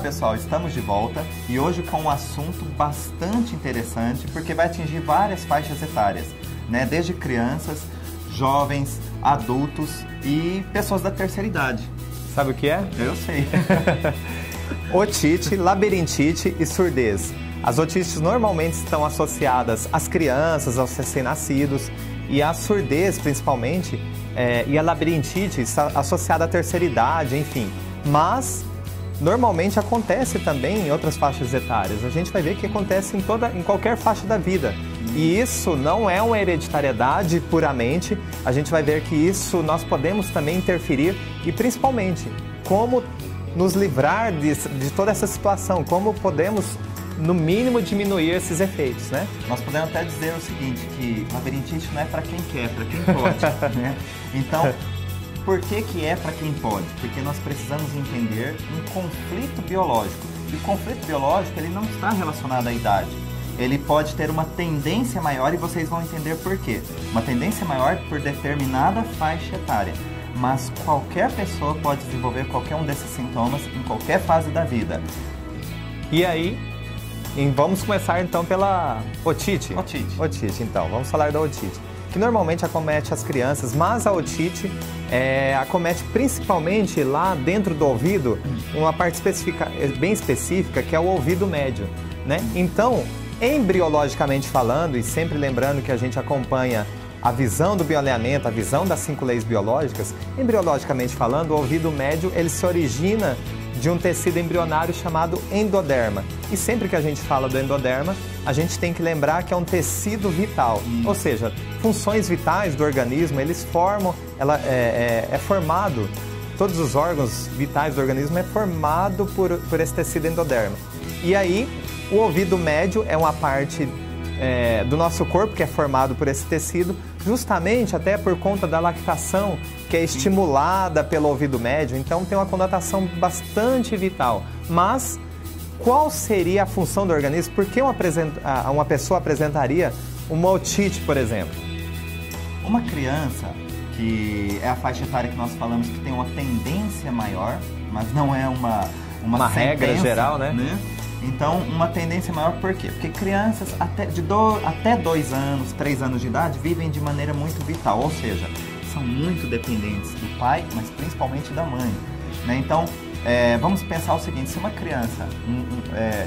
pessoal, estamos de volta e hoje com um assunto bastante interessante porque vai atingir várias faixas etárias, né? Desde crianças, jovens, adultos e pessoas da terceira idade. Sabe o que é? Eu sei. Otite, labirintite e surdez. As otites normalmente estão associadas às crianças, aos recém-nascidos, e a surdez, principalmente, e a labirintite está associada à terceira idade, enfim. Mas, normalmente acontece também em outras faixas etárias. A gente vai ver que acontece em qualquer faixa da vida. E isso não é uma hereditariedade puramente. A gente vai ver que isso nós podemos também interferir e, principalmente, como nos livrar de toda essa situação, como podemos, no mínimo, diminuir esses efeitos, né? Nós podemos até dizer o seguinte, que labirintite não é para quem quer, é para quem pode, né? Então, por que é para quem pode? Porque nós precisamos entender um conflito biológico. E o conflito biológico, ele não está relacionado à idade. Ele pode ter uma tendência maior e vocês vão entender por quê. Uma tendência maior por determinada faixa etária. Mas qualquer pessoa pode desenvolver qualquer um desses sintomas em qualquer fase da vida. E aí, vamos começar então pela otite. Otite, então, vamos falar da otite, que normalmente acomete as crianças, mas a otite acomete principalmente lá dentro do ouvido, uma parte bem específica, que é o ouvido médio, né? Então, embriologicamente falando, e sempre lembrando que a gente acompanha a visão do bioalinhamento, a visão das 5 leis biológicas, embriologicamente falando, o ouvido médio, ele se origina de um tecido embrionário chamado endoderma. E sempre que a gente fala do endoderma, a gente tem que lembrar que é um tecido vital. Ou seja, funções vitais do organismo, eles formam, é formado, todos os órgãos vitais do organismo é formado por esse tecido endoderma. E aí, o ouvido médio é uma parte do nosso corpo que é formado por esse tecido, justamente até por conta da lactação, que é estimulada pelo ouvido médio, então tem uma conotação bastante vital. Mas qual seria a função do organismo? Por que uma pessoa apresentaria uma otite, por exemplo? Uma criança, que é a faixa etária que nós falamos que tem uma tendência maior, mas não é uma regra geral, né? Então, uma tendência maior por quê? Porque crianças até 2 anos, 3 anos de idade vivem de maneira muito vital, ou seja, são muito dependentes do pai, mas principalmente da mãe, né? Então, vamos pensar o seguinte, se uma criança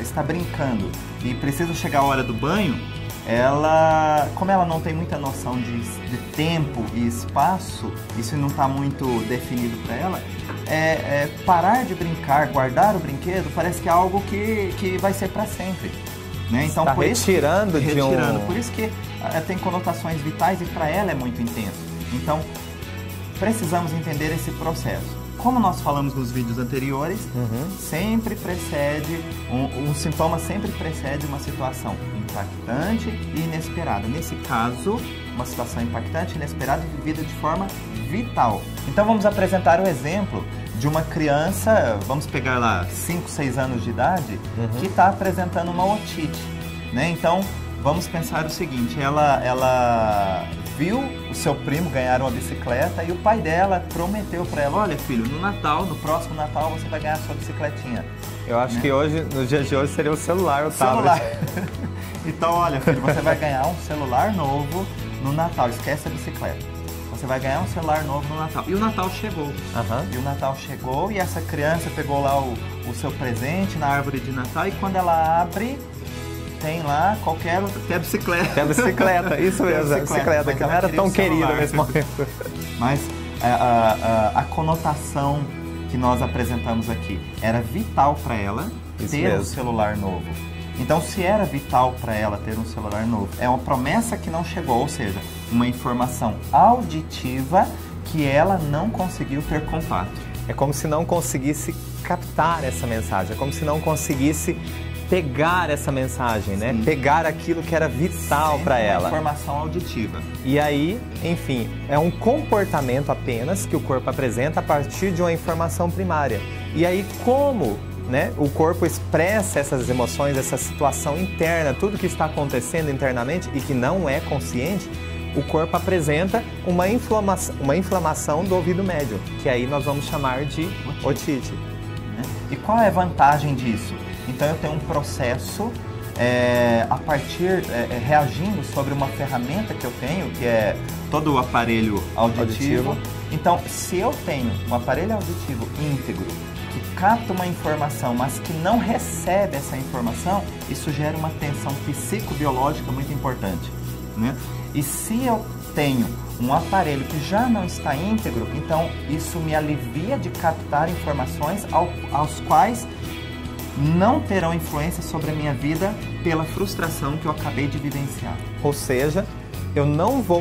está brincando e precisa chegar a hora do banho, como ela não tem muita noção de tempo e espaço, isso não está muito definido para ela, parar de brincar, guardar o brinquedo, parece que é algo que vai ser para sempre, né? Então, por retirando por isso que tem conotações vitais e para ela é muito intenso. Então, precisamos entender esse processo. Como nós falamos nos vídeos anteriores, sempre precede, um sintoma sempre precede uma situação impactante e inesperada. Nesse caso, uma situação impactante e inesperada vivida de forma vital. Então vamos apresentar o exemplo de uma criança, vamos pegar lá 5, 6 anos de idade, que está apresentando uma otite, né? Então vamos pensar o seguinte, ela viu o seu primo ganhar uma bicicleta e o pai dela prometeu para ela, olha filho, no próximo Natal você vai ganhar a sua bicicletinha. Eu acho que hoje, nos dias de hoje, seria o celular, o tablet. Então, olha filho, você vai ganhar um celular novo no Natal, esquece a bicicleta. Você vai ganhar um celular novo no Natal. E o Natal chegou. E o Natal chegou e essa criança pegou lá o seu presente na árvore de Natal e quando ela abre, tem lá até a bicicleta. Até a bicicleta, isso mesmo, a bicicleta, que não era tão querida nesse momento. Mas a conotação que nós apresentamos aqui era vital para ela ter um celular novo. Então, se era vital para ela ter um celular novo, é uma promessa que não chegou, ou seja, uma informação auditiva que ela não conseguiu ter contato. É como se não conseguisse captar essa mensagem, é como se não conseguisse pegar essa mensagem, né? Pegar aquilo que era vital para ela. Informação auditiva. E aí, enfim, é um comportamento apenas que o corpo apresenta a partir de uma informação primária. E aí, como, né, o corpo expressa essas emoções, essa situação interna, tudo que está acontecendo internamente e que não é consciente, o corpo apresenta uma inflamação do ouvido médio, que aí nós vamos chamar de otite. né? E qual é a vantagem disso? Então eu tenho um processo reagindo sobre uma ferramenta que eu tenho, que é todo o aparelho auditivo. Então, se eu tenho um aparelho auditivo íntegro, que capta uma informação, mas que não recebe essa informação, isso gera uma tensão psicobiológica muito importante, né? E se eu tenho um aparelho que já não está íntegro, então isso me alivia de captar informações aos quais não terão influência sobre a minha vida pela frustração que eu acabei de vivenciar. Ou seja,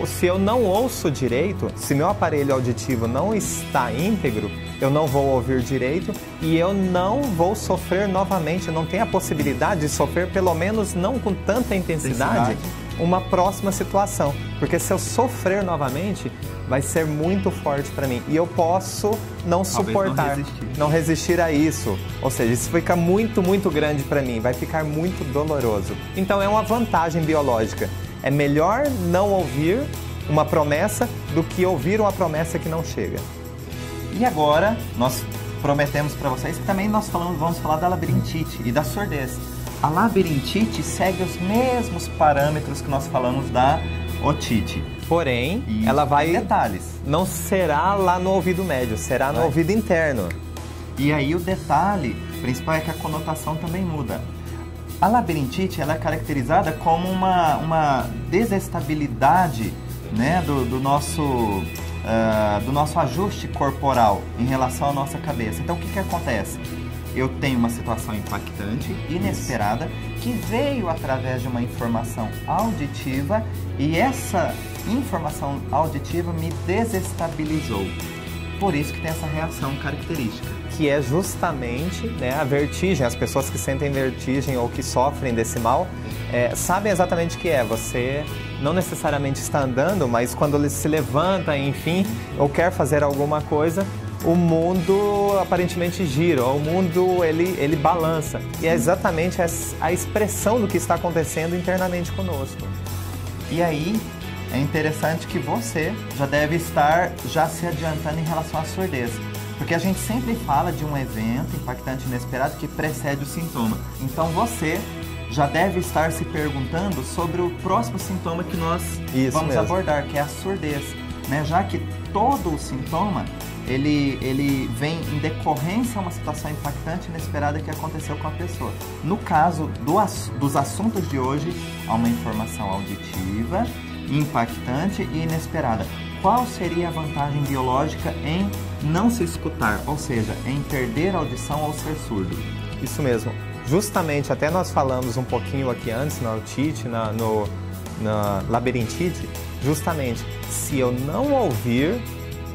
se eu não ouço direito, se meu aparelho auditivo não está íntegro, eu não vou ouvir direito e eu não vou sofrer novamente, não tenho a possibilidade de sofrer, pelo menos não com tanta intensidade, uma próxima situação. Porque se eu sofrer novamente, vai ser muito forte para mim e eu posso não suportar, não resistir a isso. Ou seja, isso fica muito, muito grande para mim, vai ficar muito doloroso. Então é uma vantagem biológica. É melhor não ouvir uma promessa do que ouvir uma promessa que não chega. E agora, nós prometemos para vocês que também vamos falar da labirintite e da surdez. A labirintite segue os mesmos parâmetros que nós falamos da otite. Porém, e ela vai... detalhes. Não será lá no ouvido médio, será no ouvido interno. E aí o detalhe principal é que a conotação também muda. A labirintite ela é caracterizada como uma desestabilidade, né, do nosso ajuste corporal em relação à nossa cabeça. Então, o que acontece? Eu tenho uma situação impactante, inesperada, que veio através de uma informação auditiva e essa informação auditiva me desestabilizou. Por isso que tem essa reação característica. Que é justamente, né, a vertigem. As pessoas que sentem vertigem ou que sofrem desse mal sabem exatamente o que é. Você não necessariamente está andando, mas quando ele se levanta, enfim, ou quer fazer alguma coisa, o mundo aparentemente gira, o mundo ele balança. E é exatamente a expressão do que está acontecendo internamente conosco. E aí, é interessante que você já deve estar se adiantando em relação à surdez. Porque a gente sempre fala de um evento impactante inesperado que precede o sintoma. Então você já deve estar se perguntando sobre o próximo sintoma que nós vamos abordar, que é a surdez, né? Já que todo o sintoma ele vem em decorrência a uma situação impactante inesperada que aconteceu com a pessoa. No caso dos assuntos de hoje, há uma informação auditiva, impactante e inesperada. Qual seria a vantagem biológica em não se escutar, ou seja, em perder a audição ou ser surdo? Isso mesmo. Justamente, até nós falamos um pouquinho aqui antes, na otite, na labirintite, justamente, se eu não ouvir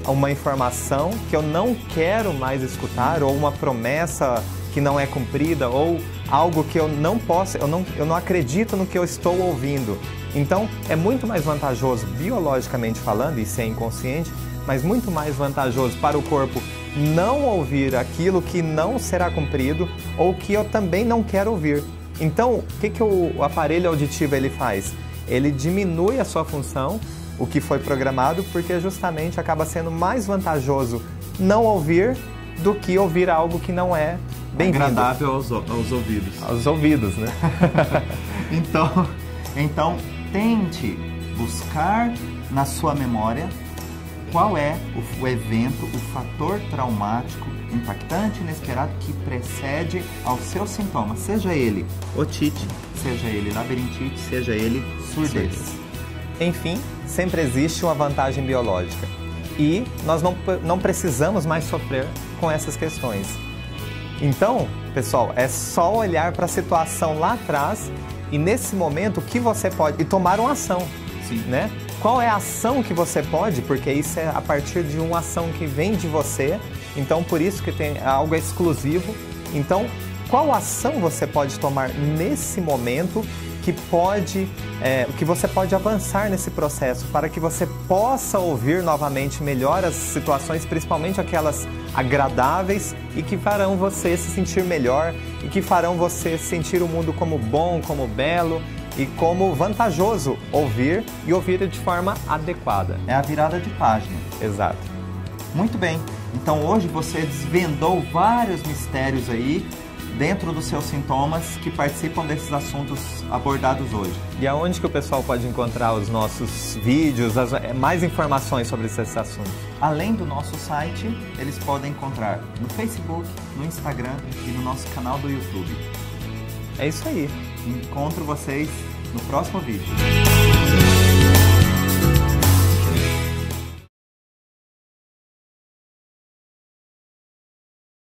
uma informação que eu não quero mais escutar, ou uma promessa que não é cumprida, ou algo que eu não posso, eu não acredito no que eu estou ouvindo. Então, é muito mais vantajoso, biologicamente falando, isso é inconsciente, mas muito mais vantajoso para o corpo não ouvir aquilo que não será cumprido ou que eu também não quero ouvir. Então, o que o aparelho auditivo ele faz? Ele diminui a sua função, o que foi programado, porque justamente acaba sendo mais vantajoso não ouvir do que ouvir algo que não é bem-vindo. Agradável aos ouvidos. Aos ouvidos, né? Então, tente buscar na sua memória qual é o evento, o fator traumático, impactante, inesperado que precede ao seu sintoma, seja ele otite, seja ele labirintite, seja ele surdez. Enfim, sempre existe uma vantagem biológica e nós não precisamos mais sofrer com essas questões. Então, pessoal, é só olhar para a situação lá atrás e nesse momento o que você pode... e tomar uma ação, né? Qual é a ação que você pode? Porque isso é a partir de uma ação que vem de você, então por isso que tem algo exclusivo. Então, qual ação você pode tomar nesse momento que você pode avançar nesse processo para que você possa ouvir novamente melhor as situações, principalmente aquelas agradáveis e que farão você se sentir melhor e que farão você sentir o mundo como bom, como belo e como vantajoso ouvir e ouvir de forma adequada. É a virada de página. Exato. Muito bem. Então hoje você desvendou vários mistérios aí dentro dos seus sintomas que participam desses assuntos abordados hoje. E aonde que o pessoal pode encontrar os nossos vídeos, mais informações sobre esses assuntos? Além do nosso site, eles podem encontrar no Facebook, no Instagram e no nosso canal do YouTube. É isso aí. Encontro vocês no próximo vídeo.